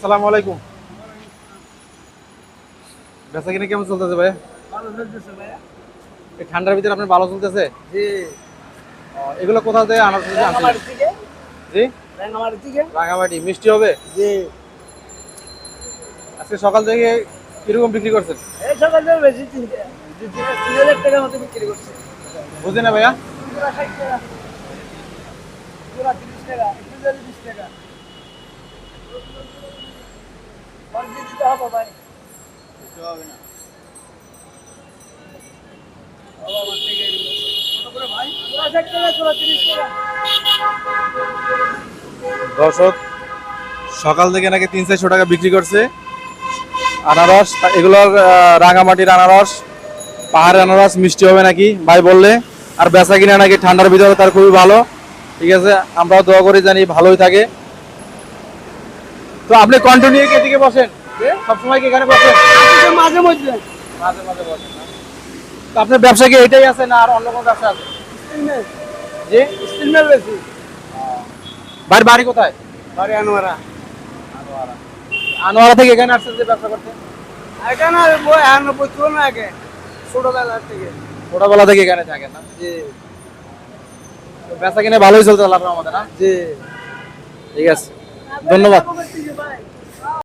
আসসালামু আলাইকুম। বেচা কিনে কেমন চলতেছে ভাই? ভালো চলতেছে ভাইয়া। এই ঠান্ডার ভিতরে আপনার ভালো চলতেছে? জি। এগুলো কোথা থেকে আনার জন্য আনছিলেন? রাঙামাটি থেকে। জি, রাঙামাটি থেকে। রাঙামাটি মিষ্টি হবে। জি। আজকে সকাল থেকে কিরকম বিক্রি করছেন? এই সকাল থেকে বেশি 3,000 টাকার মতো বিক্রি করছে। বুঝি না ভাইয়া। জোড়া 60 টাকা, জোড়া 30 টাকা, একটু জোড়া 20 টাকা। আর দিয়ে দিতে হবে ভাই। কিছু হবে না। বাবা আমার থেকে কত করে ভাই? জোড়া 60 টাকা, জোড়া 30 টাকা। দর্শক সকাল থেকে নাকি 300-400 টাকা বিক্রি করছে আনারস। এগুলোর রাঙামাটির আনারস, পাহাড়ের আনারস মিষ্টি হবে নাকি ভাই বললে। আর বেচা কিনা নাকি ঠান্ডার ভিতরে তার খুবই ভালো। ঠিক আছে, আমরাও দোয়া করি জানি ভালোই থাকে। তো আপনি কন্টিনিউ কি এদিকে বসেন? সবসময় কি এখানে বসেন? মাঝে মধ্যে মাঝে মাঝে বসেন না? তো আপনার ব্যবসা কি এটাই আছে না আর অন্য কোনো ব্যবসা আছে? স্টিল মেল, জি, স্টিল মেল বেশি। বাড়ি বাড়ি কোথায়? বাড়ি আনোয়ারা। আনোয়ারা। আনোয়ারা থেকে এখানে আসছেন যে ব্যবসা করতে? এখানে বই আর বইতো না আগে ছোটবেলা থেকে। ছোটবেলা থেকে এখানে থাকেন না? জি। তো বেচা কিনে ভালোই চলছে আল্লাহর রহমতে না? জি। ঠিক আছে, ধন্যবাদ।